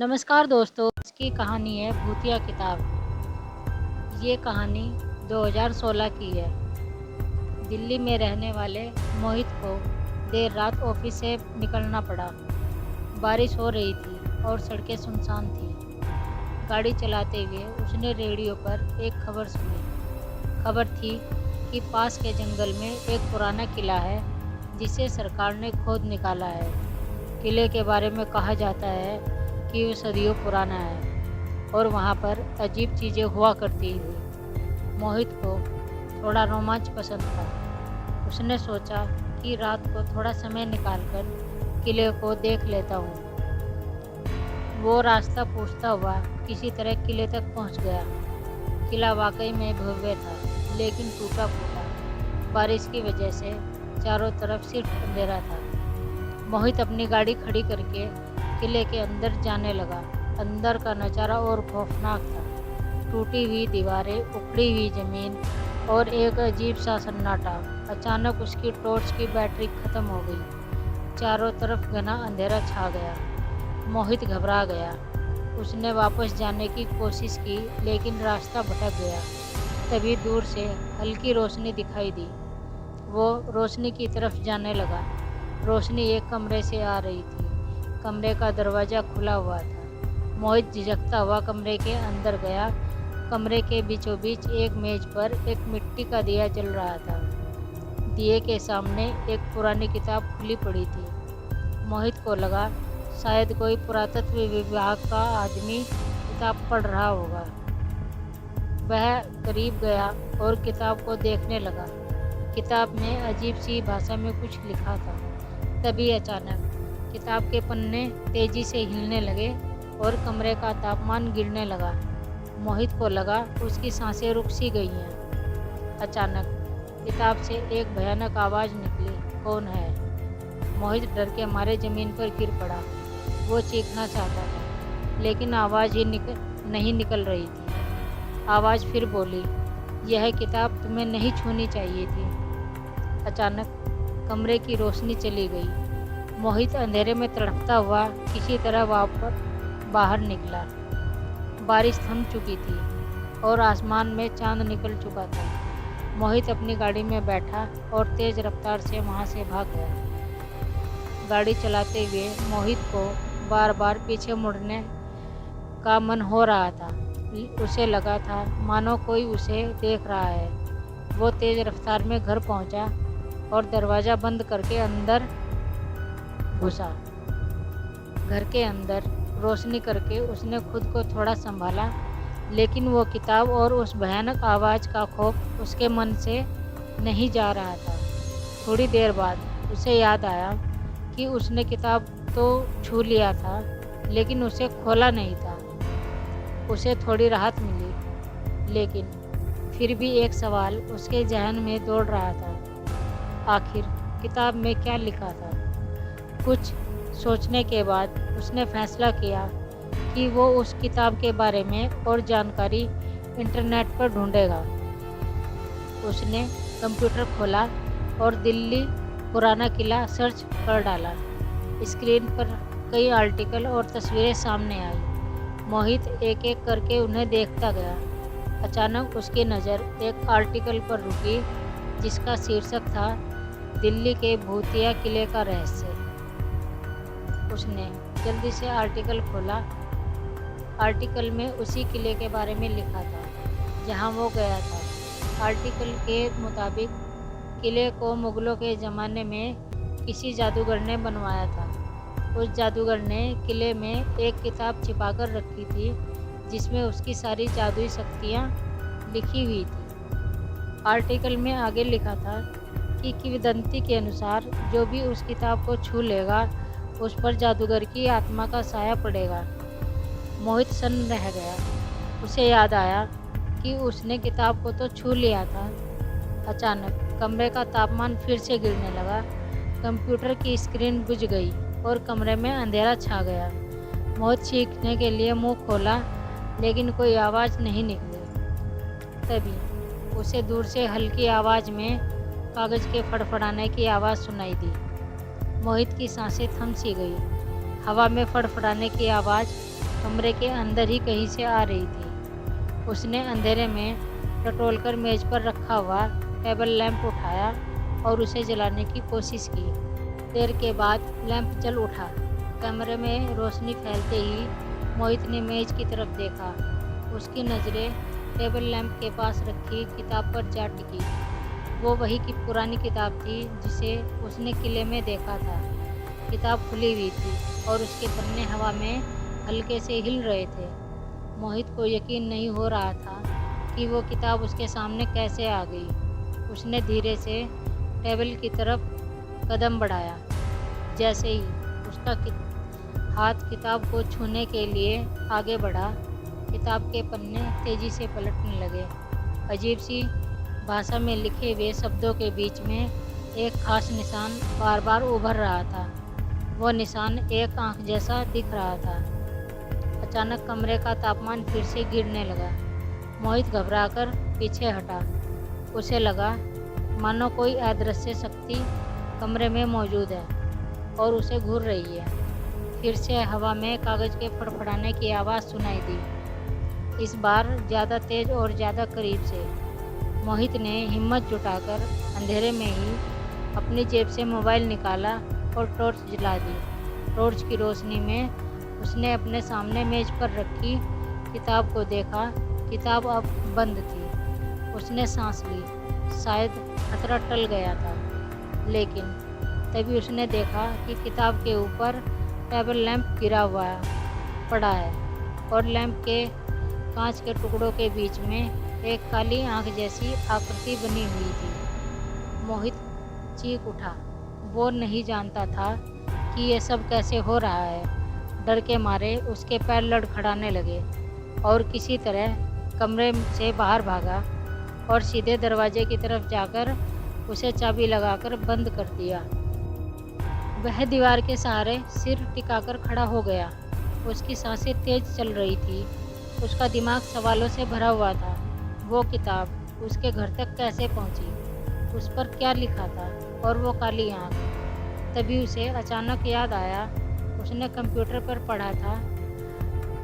नमस्कार दोस्तों, आज की कहानी है भूतिया किताब। ये कहानी 2016 की है। दिल्ली में रहने वाले मोहित को देर रात ऑफिस से निकलना पड़ा। बारिश हो रही थी और सड़कें सुनसान थी। गाड़ी चलाते हुए उसने रेडियो पर एक खबर सुनी। खबर थी कि पास के जंगल में एक पुराना किला है जिसे सरकार ने खोद निकाला है। किले के बारे में कहा जाता है कि वो सदियों पुराना है और वहाँ पर अजीब चीज़ें हुआ करती थी। मोहित को थोड़ा रोमांच पसंद था। उसने सोचा कि रात को थोड़ा समय निकालकर किले को देख लेता हूँ। वो रास्ता पूछता हुआ किसी तरह किले तक पहुँच गया। किला वाकई में भव्य था, लेकिन टूटा फूटा। बारिश की वजह से चारों तरफ सिर्फ अंधेरा था। मोहित अपनी गाड़ी खड़ी करके किले के अंदर जाने लगा। अंदर का नज़ारा और खौफनाक था। टूटी हुई दीवारें, उखड़ी हुई ज़मीन और एक अजीब सा सन्नाटा। अचानक उसकी टॉर्च की बैटरी खत्म हो गई। चारों तरफ घना अंधेरा छा गया। मोहित घबरा गया। उसने वापस जाने की कोशिश की, लेकिन रास्ता भटक गया। तभी दूर से हल्की रोशनी दिखाई दी। वो रोशनी की तरफ जाने लगा। रोशनी एक कमरे से आ रही थी। कमरे का दरवाज़ा खुला हुआ था। मोहित झिझकता हुआ कमरे के अंदर गया। कमरे के बीचों बीच एक मेज पर एक मिट्टी का दिया जल रहा था। दिए के सामने एक पुरानी किताब खुली पड़ी थी। मोहित को लगा शायद कोई पुरातत्व विभाग का आदमी किताब पढ़ रहा होगा। वह करीब गया और किताब को देखने लगा। किताब में अजीब सी भाषा में कुछ लिखा था। तभी अचानक किताब के पन्ने तेजी से हिलने लगे और कमरे का तापमान गिरने लगा। मोहित को लगा उसकी सांसें रुक सी गई हैं। अचानक किताब से एक भयानक आवाज़ निकली, कौन है? मोहित डर के मारे ज़मीन पर गिर पड़ा। वो चीखना चाहता था, लेकिन आवाज़ ही नहीं निकल रही थी। आवाज़ फिर बोली, यह किताब तुम्हें नहीं छूनी चाहिए थी। अचानक कमरे की रोशनी चली गई। मोहित अंधेरे में तड़पता हुआ किसी तरह बाहर निकला। बारिश थम चुकी थी और आसमान में चांद निकल चुका था। मोहित अपनी गाड़ी में बैठा और तेज़ रफ्तार से वहाँ से भाग गया। गाड़ी चलाते हुए मोहित को बार बार पीछे मुड़ने का मन हो रहा था। उसे लगा था मानो कोई उसे देख रहा है। वो तेज़ रफ्तार में घर पहुँचा और दरवाज़ा बंद करके अंदर घुसा। घर के अंदर रोशनी करके उसने खुद को थोड़ा संभाला, लेकिन वो किताब और उस भयानक आवाज़ का खौफ उसके मन से नहीं जा रहा था। थोड़ी देर बाद उसे याद आया कि उसने किताब तो छू लिया था, लेकिन उसे खोला नहीं था। उसे थोड़ी राहत मिली, लेकिन फिर भी एक सवाल उसके जहन में दौड़ रहा था। आखिर किताब में क्या लिखा था? कुछ सोचने के बाद उसने फैसला किया कि वो उस किताब के बारे में और जानकारी इंटरनेट पर ढूंढेगा। उसने कंप्यूटर खोला और दिल्ली पुराना किला सर्च कर डाला। स्क्रीन पर कई आर्टिकल और तस्वीरें सामने आई। मोहित एक एक करके उन्हें देखता गया। अचानक उसकी नज़र एक आर्टिकल पर रुकी जिसका शीर्षक था, दिल्ली के भूतिया किले का रहस्य। उसने जल्दी से आर्टिकल खोला। आर्टिकल में उसी किले के बारे में लिखा था जहां वो गया था। आर्टिकल के मुताबिक किले को मुगलों के ज़माने में किसी जादूगर ने बनवाया था। उस जादूगर ने किले में एक किताब छिपाकर रखी थी जिसमें उसकी सारी जादुई शक्तियाँ लिखी हुई थी। आर्टिकल में आगे लिखा था कि किंवदंती के अनुसार जो भी उस किताब को छू लेगा उस पर जादूगर की आत्मा का साया पड़ेगा। मोहित सन्न रह गया। उसे याद आया कि उसने किताब को तो छू लिया था। अचानक कमरे का तापमान फिर से गिरने लगा। कंप्यूटर की स्क्रीन बुझ गई और कमरे में अंधेरा छा गया। मोहित चीखने के लिए मुंह खोला, लेकिन कोई आवाज़ नहीं निकली। तभी उसे दूर से हल्की आवाज़ में कागज़ के फड़फड़ाने की आवाज़ सुनाई दी। मोहित की सांसें थम सी गई। हवा में फड़फड़ाने की आवाज़ कमरे के अंदर ही कहीं से आ रही थी। उसने अंधेरे में टटोलकर मेज पर रखा हुआ टेबल लैंप उठाया और उसे जलाने की कोशिश की। देर के बाद लैंप जल उठा। कमरे में रोशनी फैलते ही मोहित ने मेज की तरफ देखा। उसकी नज़रें टेबल लैंप के पास रखी किताब पर जा टिकी। वो वही की पुरानी किताब थी जिसे उसने किले में देखा था। किताब खुली हुई थी और उसके पन्ने हवा में हल्के से हिल रहे थे। मोहित को यकीन नहीं हो रहा था कि वो किताब उसके सामने कैसे आ गई। उसने धीरे से टेबल की तरफ कदम बढ़ाया। जैसे ही उसका हाथ किताब को छूने के लिए आगे बढ़ा, किताब के पन्ने तेजी से पलटने लगे। अजीब सी भाषा में लिखे हुए शब्दों के बीच में एक खास निशान बार बार उभर रहा था। वो निशान एक आंख जैसा दिख रहा था। अचानक कमरे का तापमान फिर से गिरने लगा। मोहित घबराकर पीछे हटा। उसे लगा मानो कोई अदृश्य शक्ति कमरे में मौजूद है और उसे घूर रही है। फिर से हवा में कागज के फड़फड़ाने की आवाज़ सुनाई दी, इस बार ज़्यादा तेज और ज़्यादा करीब से। मोहित ने हिम्मत जुटाकर अंधेरे में ही अपनी जेब से मोबाइल निकाला और टॉर्च जला दी। टॉर्च की रोशनी में उसने अपने सामने मेज पर रखी किताब को देखा। किताब अब बंद थी। उसने सांस ली, शायद खतरा टल गया था। लेकिन तभी उसने देखा कि किताब के ऊपर टेबल लैंप गिरा हुआ पड़ा है और लैंप के कांच के टुकड़ों के बीच में एक काली आंख जैसी आकृति बनी हुई थी। मोहित चीख उठा। वो नहीं जानता था कि ये सब कैसे हो रहा है। डर के मारे उसके पैर लड़खड़ाने लगे और किसी तरह कमरे से बाहर भागा और सीधे दरवाजे की तरफ जाकर उसे चाबी लगाकर बंद कर दिया। वह दीवार के सहारे सिर टिकाकर खड़ा हो गया। उसकी सांसें तेज चल रही थी। उसका दिमाग सवालों से भरा हुआ था। वो किताब उसके घर तक कैसे पहुंची? उस पर क्या लिखा था? और वो काली आंख। तभी उसे अचानक याद आया, उसने कंप्यूटर पर पढ़ा था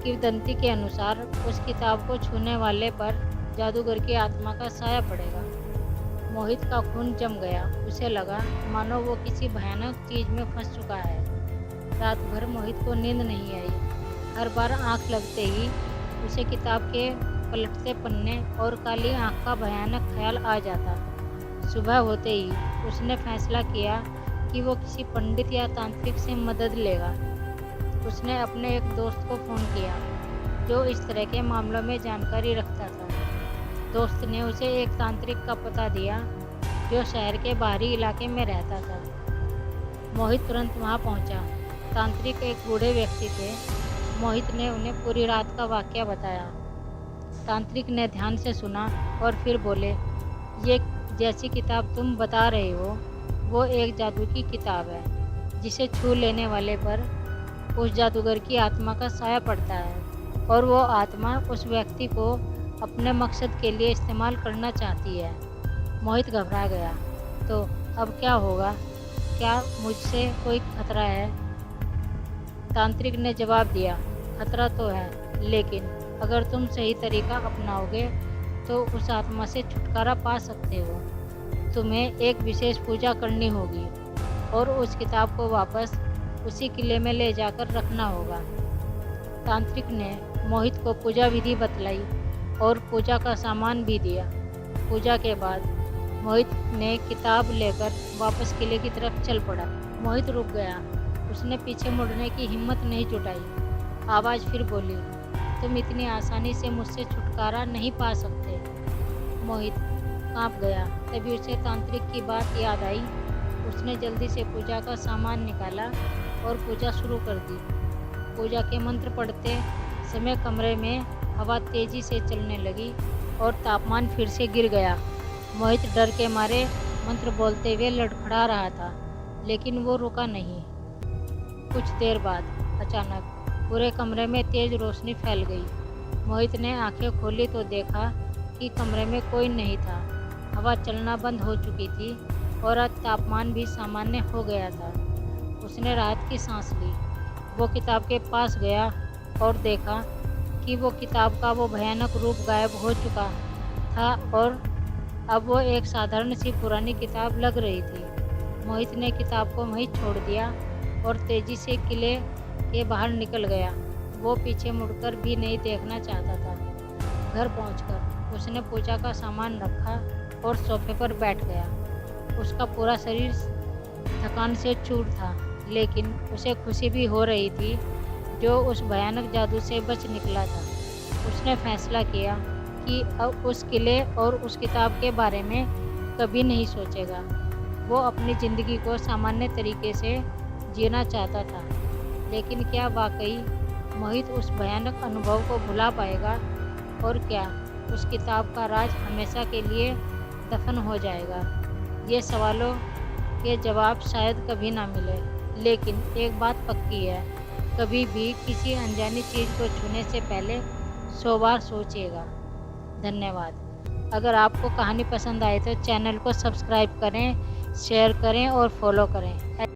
किंवदंती के अनुसार उस किताब को छूने वाले पर जादूगर की आत्मा का साया पड़ेगा। मोहित का खून जम गया। उसे लगा मानो वो किसी भयानक चीज में फंस चुका है। रात भर मोहित को नींद नहीं आई। हर बार आंख लगते ही उसे किताब के पलटते पन्ने और काली आंख का भयानक ख्याल आ जाता। सुबह होते ही उसने फैसला किया कि वो किसी पंडित या तांत्रिक से मदद लेगा। उसने अपने एक दोस्त को फ़ोन किया जो इस तरह के मामलों में जानकारी रखता था। दोस्त ने उसे एक तांत्रिक का पता दिया जो शहर के बाहरी इलाके में रहता था। मोहित तुरंत वहां पहुंचा। तांत्रिक एक बूढ़े व्यक्ति थे। मोहित ने उन्हें पूरी रात का वाकया बताया। तांत्रिक ने ध्यान से सुना और फिर बोले, ये जैसी किताब तुम बता रहे हो वो एक जादू की किताब है जिसे छू लेने वाले पर उस जादूगर की आत्मा का साया पड़ता है और वो आत्मा उस व्यक्ति को अपने मकसद के लिए इस्तेमाल करना चाहती है। मोहित घबरा गया। तो अब क्या होगा? क्या मुझसे कोई खतरा है? तांत्रिक ने जवाब दिया, खतरा तो है, लेकिन अगर तुम सही तरीका अपनाओगे तो उस आत्मा से छुटकारा पा सकते हो। तुम्हें एक विशेष पूजा करनी होगी और उस किताब को वापस उसी किले में ले जाकर रखना होगा। तांत्रिक ने मोहित को पूजा विधि बतलाई और पूजा का सामान भी दिया। पूजा के बाद मोहित ने किताब लेकर वापस किले की तरफ चल पड़ा। मोहित रुक गया। उसने पीछे मुड़ने की हिम्मत नहीं जुटाई। आवाज़ फिर बोली, तुम इतनी आसानी से मुझसे छुटकारा नहीं पा सकते। मोहित कांप गया। तभी उसे तांत्रिक की बात याद आई। उसने जल्दी से पूजा का सामान निकाला और पूजा शुरू कर दी। पूजा के मंत्र पढ़ते समय कमरे में हवा तेजी से चलने लगी और तापमान फिर से गिर गया। मोहित डर के मारे मंत्र बोलते हुए लड़खड़ा रहा था, लेकिन वो रुका नहीं। कुछ देर बाद अचानक पूरे कमरे में तेज रोशनी फैल गई। मोहित ने आंखें खोली तो देखा कि कमरे में कोई नहीं था। हवा चलना बंद हो चुकी थी और अब तापमान भी सामान्य हो गया था। उसने राहत की सांस ली। वो किताब के पास गया और देखा कि वो किताब का वो भयानक रूप गायब हो चुका था और अब वो एक साधारण सी पुरानी किताब लग रही थी। मोहित ने किताब को वहीं छोड़ दिया और तेजी से किले के बाहर निकल गया। वो पीछे मुड़कर भी नहीं देखना चाहता था। घर पहुंचकर उसने पूजा का सामान रखा और सोफे पर बैठ गया। उसका पूरा शरीर थकान से चूर था, लेकिन उसे खुशी भी हो रही थी जो उस भयानक जादू से बच निकला था। उसने फैसला किया कि अब उस किले और उस किताब के बारे में कभी नहीं सोचेगा। वो अपनी ज़िंदगी को सामान्य तरीके से जीना चाहता था, लेकिन क्या वाकई मोहित उस भयानक अनुभव को भुला पाएगा? और क्या उस किताब का राज हमेशा के लिए दफन हो जाएगा? ये सवालों के जवाब शायद कभी ना मिले, लेकिन एक बात पक्की है, कभी भी किसी अनजानी चीज़ को छूने से पहले 100 बार सोचिएगा। धन्यवाद। अगर आपको कहानी पसंद आए तो चैनल को सब्सक्राइब करें, शेयर करें और फॉलो करें।